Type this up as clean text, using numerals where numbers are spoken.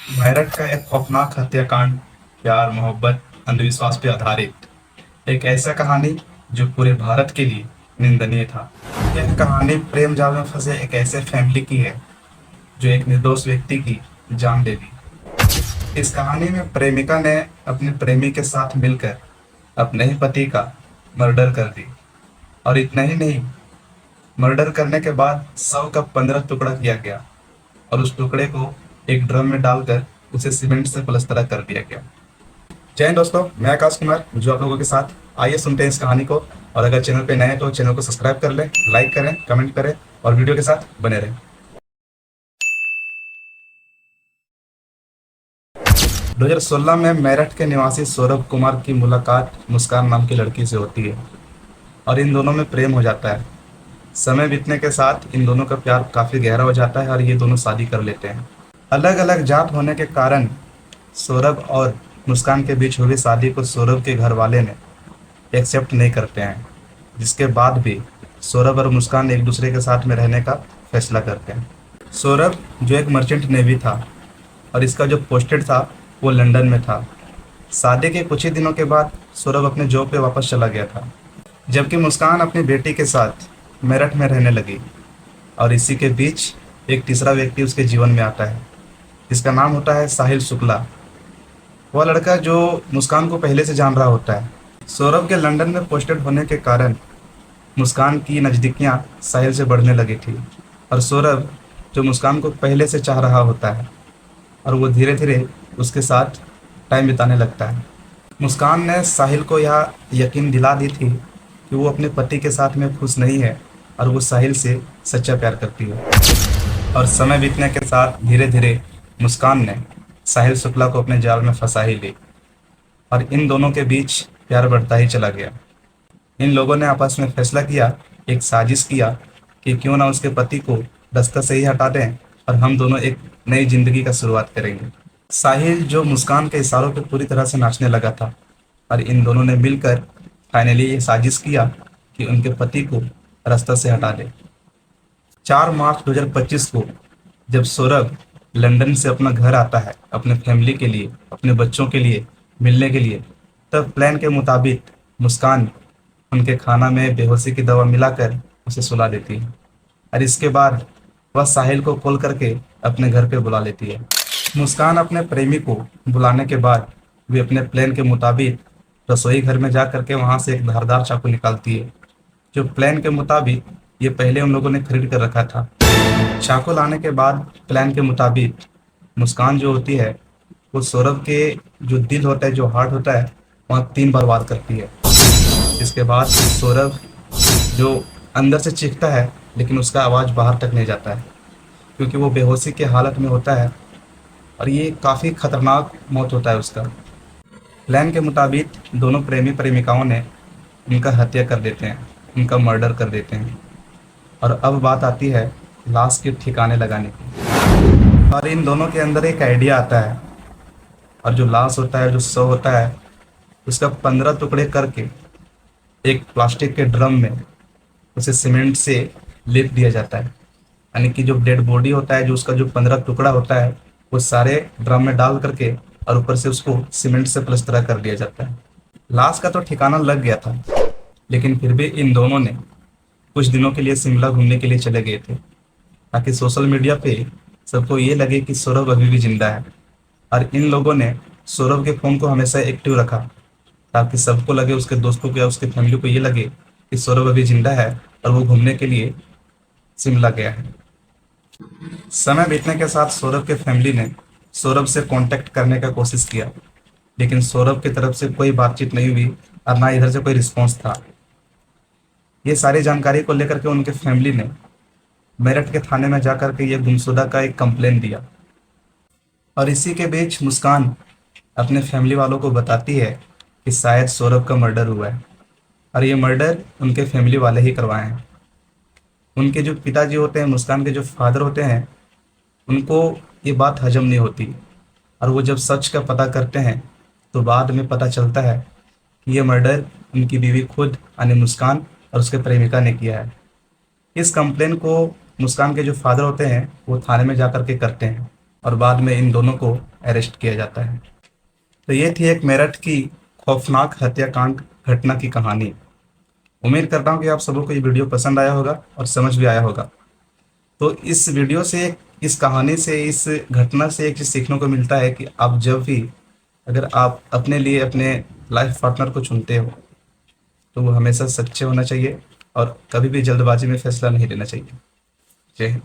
मेरठ का एक खौफनाक हत्याकांड, प्यार मोहब्बत अंधविश्वास पे आधारित एक ऐसा कहानी जो पूरे भारत के लिए निंदनीय था। यह कहानी प्रेम जाल में फंसे एक ऐसे फैमिली की है जो एक निर्दोष व्यक्ति की जान ले ली। इस कहानी में प्रेमिका ने अपने प्रेमी के साथ मिलकर अपने ही पति का मर्डर कर दी, और इतना ही नहीं, मर्डर करने के बाद शव का 15 टुकड़ा किया गया और उस टुकड़े को एक ड्रम में डालकर उसे सीमेंट से प्लस्तर कर दिया गया। जय हिंद दोस्तों, मैं आकाश कुमार जो आप लोगों के साथ। आइए सुनते हैं इस कहानी को। और अगर चैनल पे नए हैं तो चैनल को सब्सक्राइब कर लें, लाइक करें, कमेंट करें और वीडियो के साथ बने रहें। 2016 में मेरठ के निवासी सौरभ कुमार की मुलाकात मुस्कान नाम की लड़की से होती है और इन दोनों में प्रेम हो जाता है। समय बीतने के साथ इन दोनों का प्यार काफी गहरा हो जाता है और ये दोनों शादी कर लेते हैं। अलग अलग जात होने के कारण सौरभ और मुस्कान के बीच हुई शादी को सौरभ के घर वाले ने एक्सेप्ट नहीं करते हैं, जिसके बाद भी सौरभ और मुस्कान एक दूसरे के साथ में रहने का फैसला करते हैं। सौरभ जो एक मर्चेंट नेवी था और इसका जो पोस्टेड था वो लंदन में था। शादी के कुछ ही दिनों के बाद सौरभ अपने जॉब पे वापस चला गया था, जबकि मुस्कान अपनी बेटी के साथ मेरठ में रहने लगी। और इसी के बीच एक तीसरा व्यक्ति उसके जीवन में आता है, जिसका नाम होता है साहिल शुक्ला। वह लड़का जो मुस्कान को पहले से जान रहा होता है। सौरभ के लंदन में पोस्टेड होने के कारण मुस्कान की नज़दीकियां साहिल से बढ़ने लगी थी, और सौरभ जो मुस्कान को पहले से चाह रहा होता है और वो धीरे धीरे उसके साथ टाइम बिताने लगता है। मुस्कान ने साहिल को यह यकीन दिला दी थी कि वो अपने पति के साथ में खुश नहीं है और वो साहिल से सच्चा प्यार करती है। और समय बीतने के साथ धीरे धीरे मुस्कान ने साहिल शुक्ला को अपने जाल में फंसा ही ली और इन दोनों के बीच प्यार बढ़ता ही चला गया। इन लोगों ने आपस में फैसला किया, एक साजिश किया कि क्यों ना उसके पति को रास्ता से ही हटा दें और हम दोनों एक नई जिंदगी का शुरुआत करेंगे। साहिल जो मुस्कान के इशारों पे पूरी तरह से नाचने लगा था और इन दोनों ने मिलकर फाइनली ये साजिश किया कि उनके पति को रास्ता से हटा दे। 4 मार्च 2025 को जब सौरभ लंदन से अपना घर आता है अपने फैमिली के लिए, अपने बच्चों के लिए मिलने के लिए, तब प्लान के मुताबिक मुस्कान उनके खाना में बेहोशी की दवा मिलाकर उसे सुला देती है और इसके बाद वह साहिल को कॉल करके अपने घर पे बुला लेती है। मुस्कान अपने प्रेमी को बुलाने के बाद वे अपने प्लान के मुताबिक रसोई घर में जा करके वहां से एक धारदार चाकू निकालती है, जो प्लान के मुताबिक ये पहले उन लोगों ने खरीद कर रखा था। चाकू लाने के बाद प्लान के मुताबिक मुस्कान जो होती है वो सौरभ के जो दिल होता है, जो हार्ट होता है, वहाँ 3 बार वार करती है। इसके बाद सौरभ जो अंदर से चीखता है लेकिन उसका आवाज़ बाहर तक नहीं जाता है, क्योंकि वो बेहोशी के हालत में होता है और ये काफ़ी खतरनाक मौत होता है उसका। प्लान के मुताबिक दोनों प्रेमी प्रेमिकाओं ने उनका हत्या कर देते हैं, उनका मर्डर कर देते हैं। और अब बात आती है लाश के ठिकाने लगाने की। और इन दोनों के अंदर एक आइडिया आता है और जो लाश होता है, जो शव होता है, उसका 15 टुकड़े करके एक प्लास्टिक के ड्रम में उसे सीमेंट से लेप दिया जाता है। यानी कि जो डेड बॉडी होता है, जो उसका जो 15 टुकड़ा होता है, वो सारे ड्रम में डाल करके और ऊपर से उसको सीमेंट से प्लस्तर कर दिया जाता है। लाश का तो ठिकाना लग गया था, लेकिन फिर भी इन दोनों ने कुछ दिनों के लिए शिमला घूमने के लिए चले गए थे, ताकि सोशल मीडिया पे सबको ये लगे कि सौरभ अभी भी जिंदा है। और इन लोगों ने सौरभ के फ़ोन को हमेशा एक्टिव रखा, ताकि सबको लगे, उसके दोस्तों को या उसके फैमिली को ये लगे कि सौरभ अभी जिंदा है और वो घूमने के लिए शिमला गया है। समय बीतने के साथ सौरभ के फैमिली ने सौरभ से कांटेक्ट करने का कोशिश किया, लेकिन सौरभ की तरफ से कोई बातचीत नहीं हुई और ना इधर से कोई रिस्पॉन्स था। ये सारी जानकारी को लेकर के उनके फैमिली ने मेरठ के थाने में जाकर के ये गुमशुदा का एक कंप्लेन दिया। और इसी के बीच मुस्कान अपने फैमिली वालों को बताती है कि शायद सौरभ का मर्डर हुआ है और ये मर्डर उनके फैमिली वाले ही करवाए हैं। उनके जो पिताजी होते हैं, मुस्कान के जो फादर होते हैं, उनको ये बात हजम नहीं होती और वो जब सच का पता करते हैं तो बाद में पता चलता है कि ये मर्डर उनकी बीवी खुद यानी मुस्कान और उसके प्रेमिका ने किया है। इस कंप्लेन को मुस्कान के जो फादर होते हैं वो थाने में जा कर के करते हैं और बाद में इन दोनों को अरेस्ट किया जाता है। तो ये थी एक मेरठ की खौफनाक हत्याकांड घटना की कहानी। उम्मीद करता हूँ कि आप सबको ये वीडियो पसंद आया होगा और समझ भी आया होगा। तो इस वीडियो से, इस कहानी से, इस घटना से एक चीज़ सीखने को मिलता है कि आप जब भी, अगर आप अपने लिए अपने लाइफ पार्टनर को चुनते हो तो वो हमेशा सच्चे होना चाहिए और कभी भी जल्दबाजी में फैसला नहीं लेना चाहिए। जय हिंद।